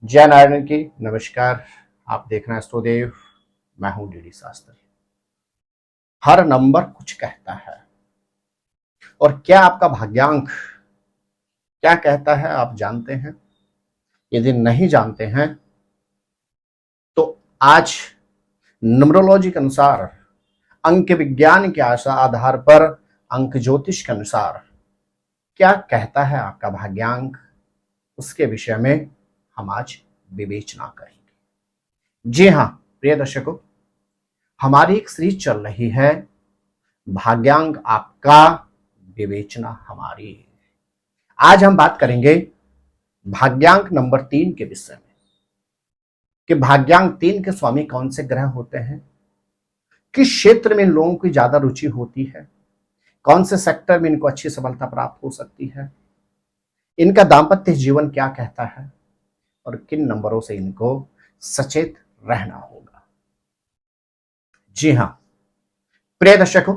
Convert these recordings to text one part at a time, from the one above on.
जय नारायण की नमस्कार। आप देख रहे हैं एस्ट्रोदेव। मैं हूं डीडी शास्त्री। हर नंबर कुछ कहता है और क्या आपका भाग्यांक क्या कहता है आप जानते हैं? यदि नहीं जानते हैं तो आज न्यूमरोलॉजी के अनुसार, अंक विज्ञान के आधार पर, अंक ज्योतिष के अनुसार क्या कहता है आपका भाग्यांक, उसके विषय में हम आज विवेचना करेंगे। जी हाँ प्रिय दर्शकों, हमारी एक सीरीज चल रही है भाग्यांक आपका, विवेचना हमारी। आज हम बात करेंगे भाग्यांक नंबर 3 के विषय में कि भाग्यांक 3 के स्वामी कौन से ग्रह होते हैं, किस क्षेत्र में इन लोगों की ज्यादा रुचि होती है, कौन से सेक्टर में इनको अच्छी सफलता प्राप्त हो सकती है, इनका दाम्पत्य जीवन क्या कहता है और किन नंबरों से इनको सचेत रहना होगा। जी हां प्रिय दर्शकों,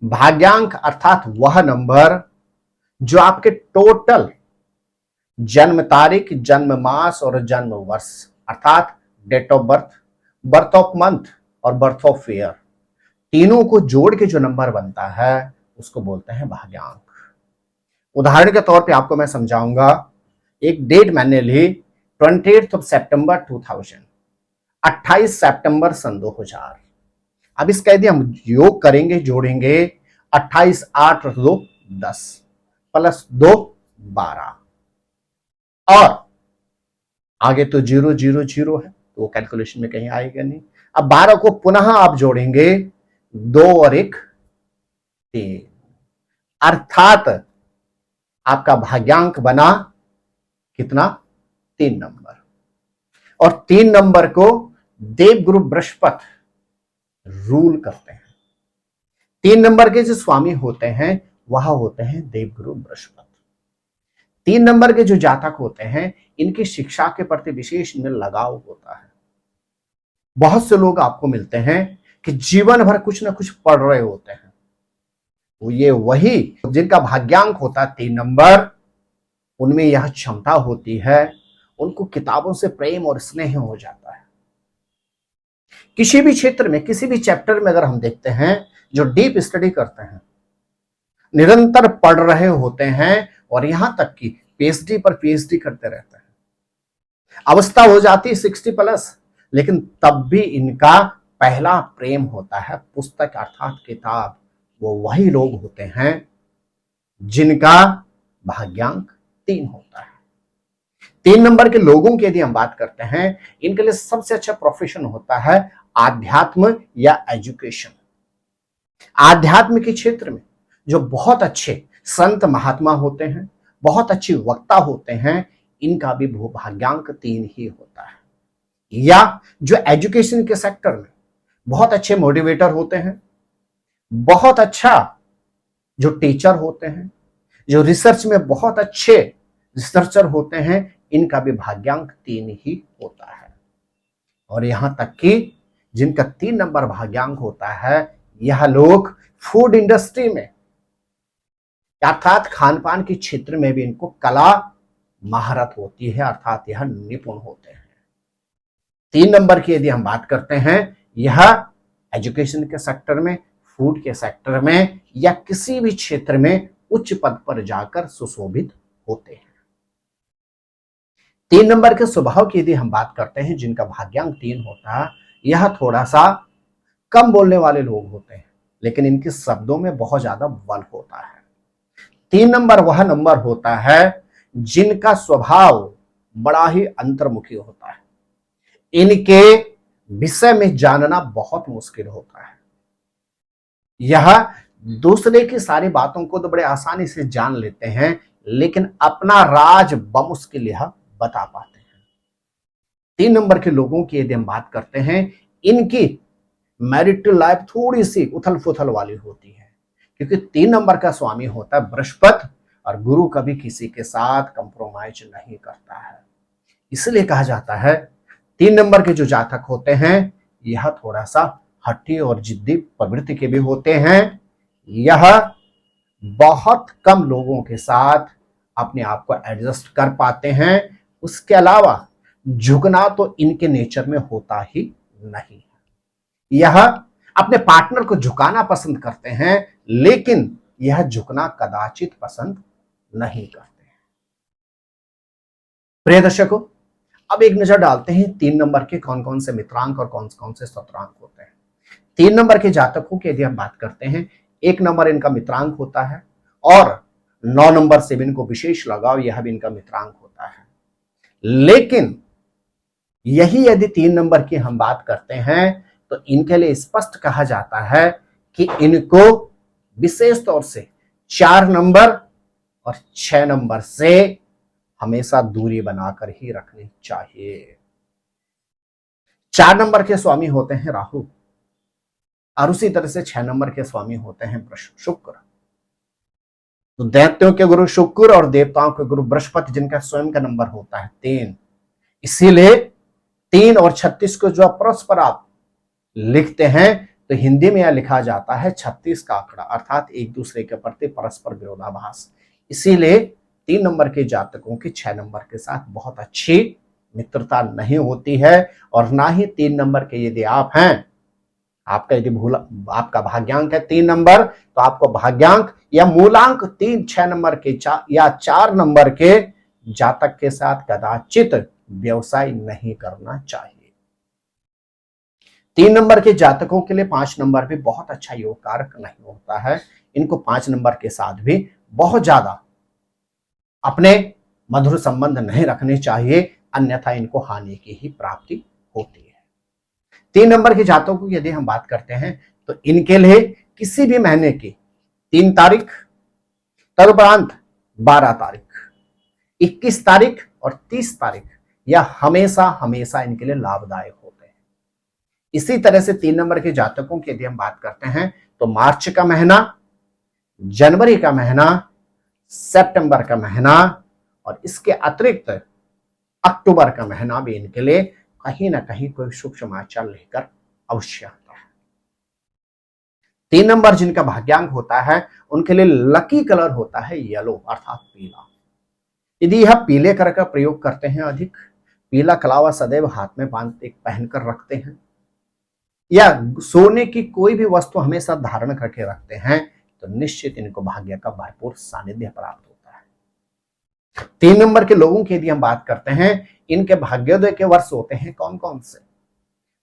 भाग्यांक अर्थात वह नंबर जो आपके टोटल जन्म तारीख, जन्म मास और जन्म वर्ष अर्थात date of birth, birth of month और बर्थ ऑफ ईयर, तीनों को जोड़ के जो नंबर बनता है उसको बोलते हैं भाग्यांक। उदाहरण के तौर पे आपको मैं समझाऊंगा। एक डेट मैंने ली 28 सितंबर 2000, 28 सितंबर सन 2000। अब इसका यदि हम योग करेंगे, जोड़ेंगे, 28 8 2 10 प्लस 2 12 और आगे तो 0 0 0 है तो वो कैलकुलेशन में कहीं आएगा नहीं। अब 12 को पुनः आप जोड़ेंगे, 2 और 1 3, अर्थात आपका भाग्यांक बना कितना? 3 नंबर। और 3 नंबर को देवगुरु बृहस्पति रूल करते हैं। 3 नंबर के जो स्वामी होते हैं वह होते हैं देवगुरु बृहस्पति। 3 नंबर के जो जातक होते हैं इनकी शिक्षा के प्रति विशेष लगाव होता है। बहुत से लोग आपको मिलते हैं कि जीवन भर कुछ ना कुछ पढ़ रहे होते हैं। ये वही जिनका भाग्यांक होता है 3 नंबर, उनमें यह क्षमता होती है, उनको किताबों से प्रेम और स्नेह हो जाता है। किसी भी क्षेत्र में, किसी भी चैप्टर में अगर हम देखते हैं, जो डीप स्टडी करते हैं, निरंतर पढ़ रहे होते हैं और यहां तक कि पीएचडी पर पीएचडी करते रहते हैं। अवस्था हो जाती है 60 प्लस, लेकिन तब भी इनका पहला प्रेम होता है पुस्तक अर्थात किताब। वो वही लोग होते हैं जिनका भाग्यांक 3 होता है। 3 नंबर के लोगों की यदि हम बात करते हैं, इनके लिए सबसे अच्छा प्रोफेशन होता है आध्यात्म या एजुकेशन। आध्यात्म के क्षेत्र में जो बहुत अच्छे संत महात्मा होते हैं, बहुत अच्छे वक्ता होते हैं, इनका भी भाग्यांक 3 ही होता है। या जो एजुकेशन के सेक्टर में बहुत अच्छे मोटिवेटर होते हैं, बहुत अच्छा जो टीचर होते हैं, जो रिसर्च में बहुत अच्छे रिसर्चर होते हैं, इनका भी भाग्यांक 3 ही होता है। और यहां तक कि जिनका 3 नंबर भाग्यांक होता है, यह लोग फूड इंडस्ट्री में अर्थात खान पान के क्षेत्र में भी इनको कला महारत होती है, अर्थात यह निपुण होते हैं। 3 नंबर की यदि हम बात करते हैं, यह एजुकेशन के सेक्टर में, फूड के सेक्टर में या किसी भी क्षेत्र में उच्च पद पर जाकर सुशोभित होते हैं। 3 नंबर के स्वभाव की यदि हम बात करते हैं, जिनका भाग्यांक 3 होता है, यह थोड़ा सा कम बोलने वाले लोग होते हैं, लेकिन इनके शब्दों में बहुत ज्यादा बल होता है। 3 नंबर वह नंबर होता है जिनका स्वभाव बड़ा ही अंतर्मुखी होता है। इनके विषय में जानना बहुत मुश्किल होता है। यह दूसरे की सारी बातों को तो बड़े आसानी से जान लेते हैं, लेकिन अपना राज बमुश्किल यह बता पाते हैं। 3 नंबर के लोगों की यदि हम बात करते हैं, इनकी मैरिटल लाइफ थोड़ी सी उथल पुथल वाली होती है, क्योंकि 3 नंबर का स्वामी होता है बृहस्पति और गुरु कभी किसी के साथ कंप्रोमाइज नहीं करता है। इसलिए कहा जाता है 3 नंबर के जो जातक होते हैं, यह थोड़ा सा हट्टी और जिद्दी प्रवृत्ति के भी होते हैं। यह बहुत कम लोगों के साथ अपने आप को एडजस्ट कर पाते हैं, उसके अलावा झुकना तो इनके नेचर में होता ही नहीं है। यह अपने पार्टनर को झुकाना पसंद करते हैं, लेकिन यह झुकना कदाचित पसंद नहीं करते हैं। प्रिय दर्शकों, अब एक नजर डालते हैं 3 नंबर के कौन कौन से मित्रांक और कौन कौन से शत्रुंक होते हैं। 3 नंबर के जातकों की यदि हम बात करते हैं, 1 नंबर इनका मित्रांक होता है और 9 नंबर से भी इनको विशेष लगाव, यह भी इनका मित्रांक होता है। लेकिन यही यदि 3 नंबर की हम बात करते हैं तो इनके लिए स्पष्ट कहा जाता है कि इनको विशेष तौर से 4 नंबर और 6 नंबर से हमेशा दूरी बनाकर ही रखनी चाहिए। 4 नंबर के स्वामी होते हैं राहु और उसी तरह से 6 नंबर के स्वामी होते हैं शुक्र। तो दैत्यों के गुरु शुक्र और देवताओं के गुरु बृहस्पति, जिनका स्वयं का नंबर होता है 3। इसीलिए 3 और 36 को जो परस्पर आप लिखते हैं तो हिंदी में यह लिखा जाता है 36 का आंकड़ा, अर्थात एक दूसरे के प्रति परस्पर विरोधाभास। इसीलिए 3 नंबर के जातकों की 6 नंबर के साथ बहुत अच्छी मित्रता नहीं होती है, और ना ही 3 नंबर के यदि आप हैं, आपका यदि आपका भाग्यांक है 3 नंबर, तो आपको भाग्यांक या मूलांक 3, 6 नंबर के या 4 नंबर के जातक के साथ कदाचित व्यवसाय नहीं करना चाहिए। 3 नंबर के जातकों के लिए 5 नंबर भी बहुत अच्छा योग कारक नहीं होता है। इनको 5 नंबर के साथ भी बहुत ज्यादा अपने मधुर संबंध नहीं रखने चाहिए, अन्यथा इनको हानि की ही प्राप्ति होती है। 3 नंबर के जातकों की यदि हम बात करते हैं तो इनके लिए किसी भी महीने की 3 तारीख, तदुपरांत 12 तारीख, 21 तारीख और 30 तारीख यह हमेशा हमेशा इनके लिए लाभदायक होते हैं। इसी तरह से 3 नंबर के जातकों की यदि हम बात करते हैं तो मार्च का महीना, जनवरी का महीना, सितंबर का महीना और इसके अतिरिक्त अक्टूबर का महीना भी इनके लिए कहीं ना कहीं कोई शुभ समाचार लेकर अवश्य आता है। 3 नंबर जिनका भाग्यांक होता है उनके लिए लकी कलर होता है येलो, अर्थात पीला। यदि यह पीले कलर का प्रयोग करते हैं, अधिक पीला कलावा सदैव हाथ में पहनकर रखते हैं, या सोने की कोई भी वस्तु हमेशा धारण करके रखते हैं, तो निश्चित इनको भाग्य का भरपूर सानिध्य प्राप्त होता है। 3 नंबर के लोगों की यदि हम बात करते हैं, इनके भाग्योदय के वर्ष होते हैं कौन कौन से?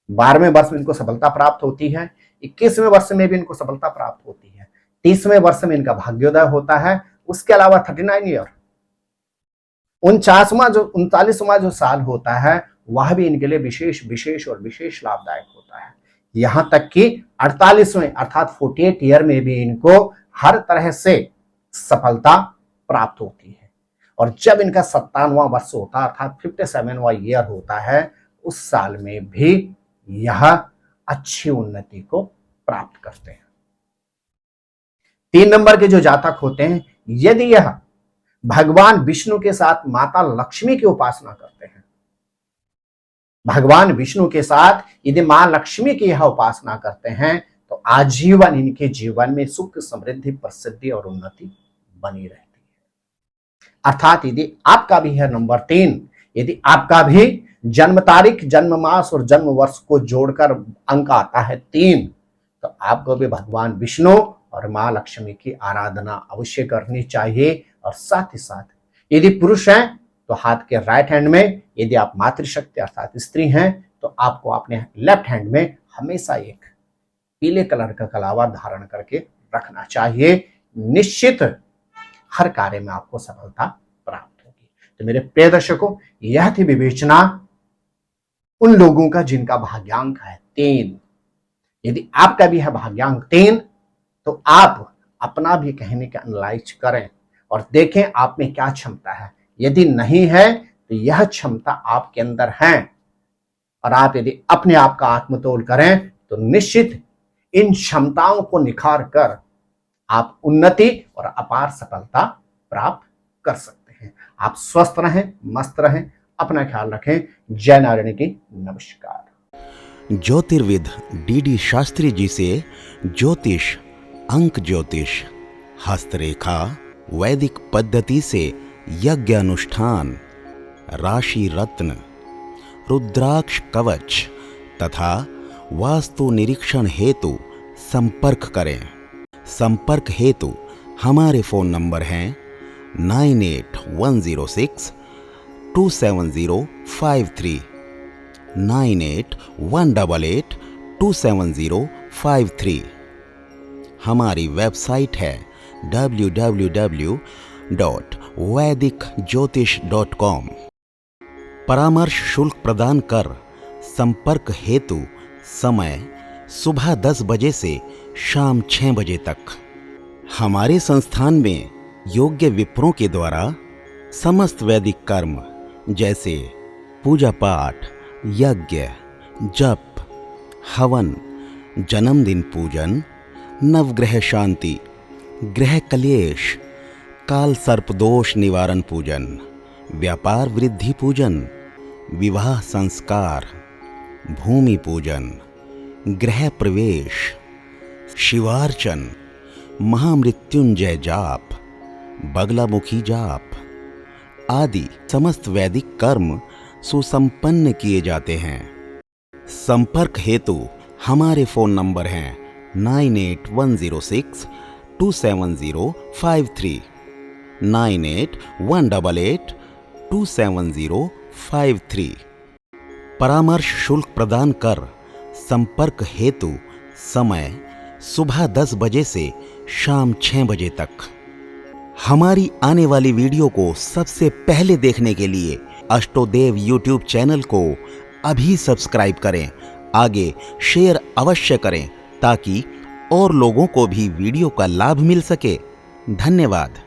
12वें वर्ष में इनको सफलता प्राप्त होती है, 21वें वर्ष में भी इनको सफलता प्राप्त होती है, 30वें वर्ष में इनका भाग्योदय होता है। उसके अलावा 39 ईयर, 39वां जो साल होता है वह भी इनके लिए विशेष लाभदायक होता है। यहां तक कि 48वें अर्थात 48 ईयर में भी इनको हर तरह से सफलता प्राप्त होती है। और जब इनका 57वां वर्ष होता है अर्थात 57वां ईयर होता है, उस साल में भी यह अच्छी उन्नति को प्राप्त करते हैं। 3 नंबर के जो जातक होते हैं, यदि यह भगवान विष्णु के साथ माता लक्ष्मी की उपासना करते हैं, भगवान विष्णु के साथ यदि मां लक्ष्मी की यह उपासना करते हैं, तो आजीवन इनके जीवन में सुख, समृद्धि, प्रसिद्धि और उन्नति बनी रहती है। अर्थात यदि आपका भी है नंबर 3, यदि आपका भी जन्म तारीख, जन्म मास और जन्म वर्ष को जोड़कर अंक आता है 3, तो आपको भी भगवान विष्णु और मां लक्ष्मी की आराधना अवश्य करनी चाहिए। और साथ ही साथ यदि पुरुष हैं तो हाथ के राइट हैंड में, यदि आप मातृशक्ति अर्थात स्त्री हैं तो आपको अपने लेफ्ट हैंड में हमेशा एक पीले कलर का कलावा धारण करके रखना चाहिए। निश्चित हर कार्य में आपको सफलता प्राप्त होगी। तो मेरे प्रिय दर्शकों, यह थी विवेचना उन लोगों का जिनका भाग्यांक है 3। यदि आपका भी है भाग्यांक 3, तो आप अपना भी कहने का एनालाइज करें और देखें आप में क्या क्षमता है। यदि नहीं है तो यह क्षमता आपके अंदर है, और आप यदि अपने आप का आत्मतोल करें तो निश्चित इन क्षमताओं को निखार कर आप उन्नति और अपार सफलता प्राप्त कर सकते हैं। आप स्वस्थ रहें, मस्त रहें, अपना ख्याल रखें। जय नारायण की नमस्कार। ज्योतिर्विद डीडी शास्त्री जी से ज्योतिष, अंक ज्योतिष, हस्तरेखा, वैदिक पद्धति से यज्ञ अनुष्ठान, राशि रत्न, रुद्राक्ष कवच तथा वास्तु निरीक्षण हेतु संपर्क करें। संपर्क हेतु हमारे फ़ोन नंबर हैं 9811062705 9818827053। हमारी वेबसाइट है www.vedicjyotish.com। परामर्श शुल्क प्रदान कर संपर्क हेतु समय सुबह 10 बजे से शाम 6 बजे तक। हमारे संस्थान में योग्य विप्रों के द्वारा समस्त वैदिक कर्म जैसे पूजा पाठ, यज्ञ, जप, हवन, जन्मदिन पूजन, नवग्रह शांति, ग्रह कलेश, काल सर्प दोष निवारण पूजन, व्यापार वृद्धि पूजन, विवाह संस्कार, भूमि पूजन, गृह प्रवेश, शिवार्चन, महामृत्युंजय जाप, बगलामुखी जाप आदि समस्त वैदिक कर्म सुसंपन्न किए जाते हैं। संपर्क हेतु हमारे फ़ोन नंबर हैं 9810627053 9818827053। परामर्श शुल्क प्रदान कर संपर्क हेतु समय सुबह 10 बजे से शाम 6 बजे तक। हमारी आने वाली वीडियो को सबसे पहले देखने के लिए अष्टोदेव यूट्यूब चैनल को अभी सब्सक्राइब करें। आगे शेयर अवश्य करें ताकि और लोगों को भी वीडियो का लाभ मिल सके। धन्यवाद।